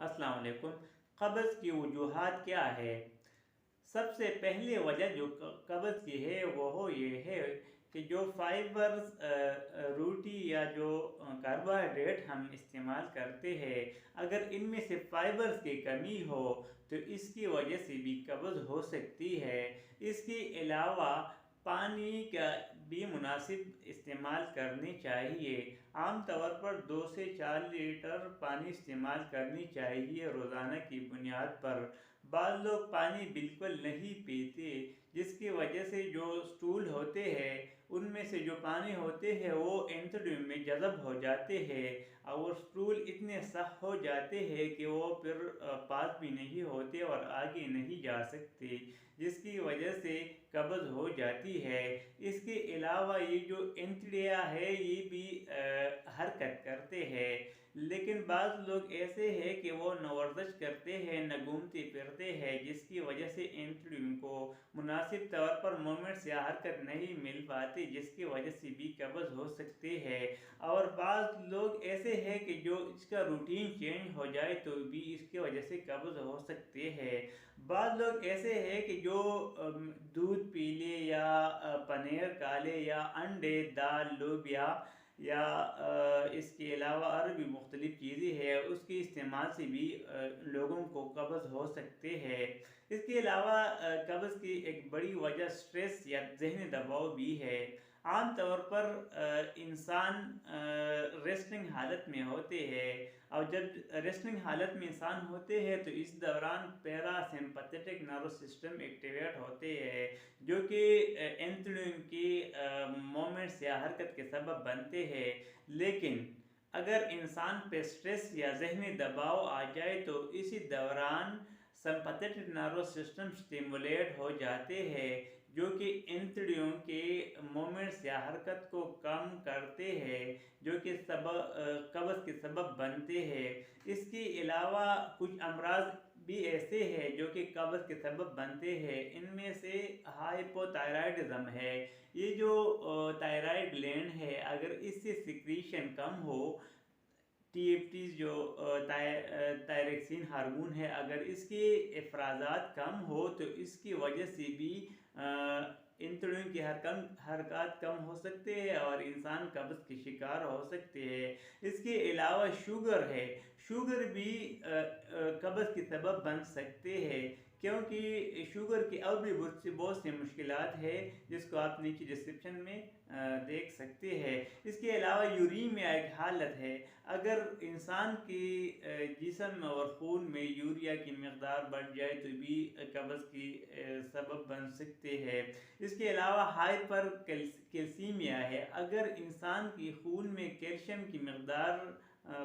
السلام علیکم۔ قبض کی وجوہات کیا ہے؟ سب سے پہلی وجہ جو قبض کی ہے وہ یہ ہے کہ جو فائبرز روٹی یا جو کاربوہائیڈریٹ ہم استعمال کرتے ہیں، اگر ان میں سے فائبرز کی کمی ہو تو اس کی وجہ سے بھی قبض ہو سکتی ہے۔ اس کے علاوہ پانی کا بھی مناسب استعمال کرنی چاہیے۔ عام طور پر 2 سے 4 لیٹر پانی استعمال کرنی چاہیے روزانہ کی بنیاد پر۔ بعض لوگ پانی بالکل نہیں پیتے، جس کی وجہ سے جو اسٹول ہوتے ہیں ان میں سے جو پانی ہوتے ہیں وہ انتڑیوں میں جذب ہو جاتے ہیں اور اسٹول اتنے سخت ہو جاتے ہیں کہ وہ پھر پاس بھی نہیں ہوتے اور آگے نہیں جا سکتے، جس کی وجہ سے قبض ہو جاتی ہے۔ اس کے علاوہ یہ جو انتڑیاں ہے یہ بھی حرکت کرتے ہیں، لیکن بعض لوگ ایسے ہیں کہ وہ نہ ورزش کرتے ہیں نہ گھومتے پھرتے ہیں، جس کی وجہ سے انتڑیوں کو مناسب طور پر موومنٹس یا حرکت نہیں مل پاتی، جس کی وجہ سے بھی قبض ہو سکتے ہیں۔ اور بعض لوگ ایسے ہیں کہ جو اس کا روٹین چینج ہو جائے تو بھی اس کی وجہ سے قبض ہو سکتے ہیں۔ بعض لوگ ایسے ہیں کہ جو دودھ پی لے یا پنیر کھا لے یا انڈے، دال، لوبیا یا اس کے علاوہ اور بھی مختلف چیزیں ہیں، اس کے استعمال سے بھی لوگوں کو قبض ہو سکتے ہیں۔ اس کے علاوہ قبض کی ایک بڑی وجہ سٹریس یا ذہنی دباؤ بھی ہے۔ عام طور پر انسان ریسٹنگ حالت میں ہوتے ہیں، اور جب ریسٹنگ حالت میں انسان ہوتے ہیں تو اس دوران پیرا سمپیتھٹک نروس سسٹم ایکٹیویٹ ہوتے ہیں، جو کہ انتڑیوں کی موومنٹس یا حرکت کے سبب بنتے ہیں۔ لیکن اگر انسان پہ سٹریس یا ذہنی دباؤ آ جائے تو اسی دوران سمپیتھٹک نروس سسٹم سٹیمولیٹ ہو جاتے ہیں، جو کہ انتڑیوں کے موومنٹس یا حرکت کو کم کرتے ہیں، جو کہ قبض کے سبب بنتے ہیں۔ اس کے علاوہ کچھ امراض بھی ایسے ہیں جو کہ قبض کے سبب بنتے ہیں۔ ان میں سے ہائپو تائرائڈزم ہے۔ یہ جو تائرائڈ گلینڈ ہے، اگر اس سے سیکریشن کم ہو، TFT جو تائروکسین ہارمون ہے، اگر اس کے افرازات کم ہو تو اس کی وجہ سے بھی انتڑیوں کی حرکات کم ہو سکتے ہیں اور انسان قبض کے شکار ہو سکتے ہیں۔ اس کے علاوہ شوگر ہے، شوگر بھی قبض کے سبب بن سکتے ہیں، کیونکہ شوگر کی اور بھی بہت سی مشکلات ہے جس کو آپ نیچے ڈسکرپشن میں دیکھ سکتے ہیں۔ اس کے علاوہ یوریمیا ایک حالت ہے، اگر انسان کی جسم اور خون میں یوریا کی مقدار بڑھ جائے تو بھی قبض کی سبب بن سکتے ہیں۔ اس کے علاوہ ہائپر کیلسیمیا ہے، اگر انسان کی خون میں کیلشیم کی مقدار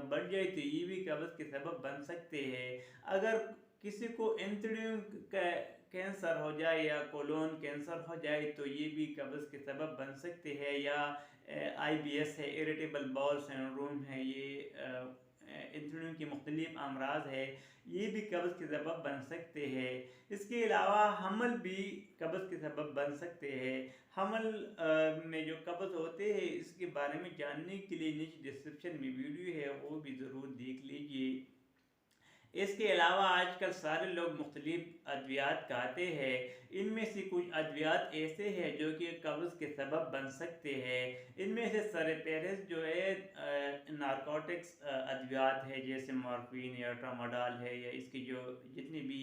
بڑھ جائے تو یہ بھی قبض کے سبب بن سکتے ہیں۔ اگر کسی کو انتڑیوں کا کینسر ہو جائے یا کولون کینسر ہو جائے تو یہ بھی قبض کے سبب بن سکتے ہیں، یا IBS ہے، اریٹیبل باؤل سنڈروم ہے، یہ انسولین کی مختلف امراض ہے، یہ بھی قبض کے سبب بن سکتے ہیں۔ اس کے علاوہ حمل بھی قبض کے سبب بن سکتے ہیں۔ حمل میں جو قبض ہوتے ہیں اس کے بارے میں جاننے کے لیے نیچے ڈسکرپشن میں ویڈیو ہے، وہ بھی ضرور دیکھ لیجئے۔ اس کے علاوہ آج کل سارے لوگ مختلف ادویات کھاتے ہیں، ان میں سے کچھ ادویات ایسے ہیں جو کہ قبض کے سبب بن سکتے ہیں۔ ان میں سے سر فہرست جو ہے نارکوٹکس ادویات ہے، جیسے مورفین یا ٹراماڈول ہے، یا اس کی جو جتنی بھی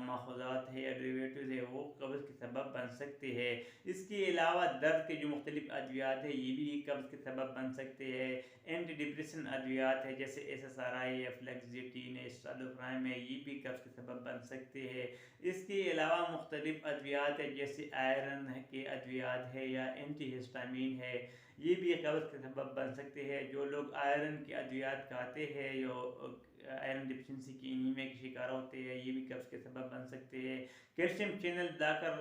ماخوذات ہے یا ڈیریویٹیوز ہے وہ قبض کے سبب بن سکتے ہیں۔ اس کے علاوہ درد کے جو مختلف ادویات ہیں یہ بھی قبض کے سبب بن سکتے ہیں۔ اینٹی ڈپریسن ادویات ہے جیسے SSRI یا فلیکسیٹین ہے، اسٹالوپرائم ہے، یہ بھی قبض کے سبب بن سکتے ہیں۔ اس کے علاوہ مختلف ادویات ہے جیسے آئرن کے ادویات ہے یا اینٹی ہسٹامین ہے، یہ بھی قبض کے سبب بن سکتے ہیں۔ جو لوگ آئرن کے ادویات کھاتے ہیں یا آئرن ڈیفیشنسی کی انیمیا کے شکار ہوتے ہیں، یہ بھی قبض کے سبب بن سکتے ہیں۔ کیلشیم چینل بلاکر،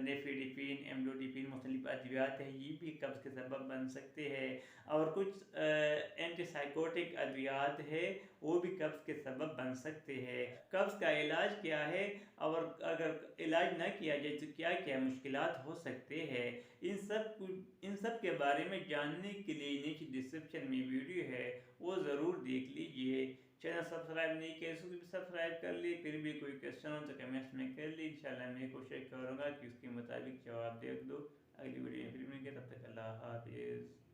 نیفیڈیپین، ایملوڈیپین مختلف ادویات ہیں، یہ بھی قبض کے سبب بن سکتے ہیں۔ اور کچھ اینٹی سائیکوٹک ادویات ہے وہ بھی قبض کے سبب بن سکتے ہیں۔ قبض کا علاج کیا ہے اور اگر علاج نہ کیا جائے تو کیا کیا مشکلات ہو سکتے ہیں، ان سب کے بارے میں جاننے کے لیے نیچے ڈسکرپشن میں ویڈیو ہے، وہ ضرور دیکھ لیجئے۔ چینل سبسکرائب نہیں کیا اس کو بھی سبسکرائب کر لی. پھر بھی کوئی کویشچن ہو تو کمنٹس میں کر لی. انشاءاللہ میں کوشش کروں گا کہ اس کے مطابق جواب دے دو. اگلی ویڈیو میں پھر ملیں گے, تب تک اللہ حافظ.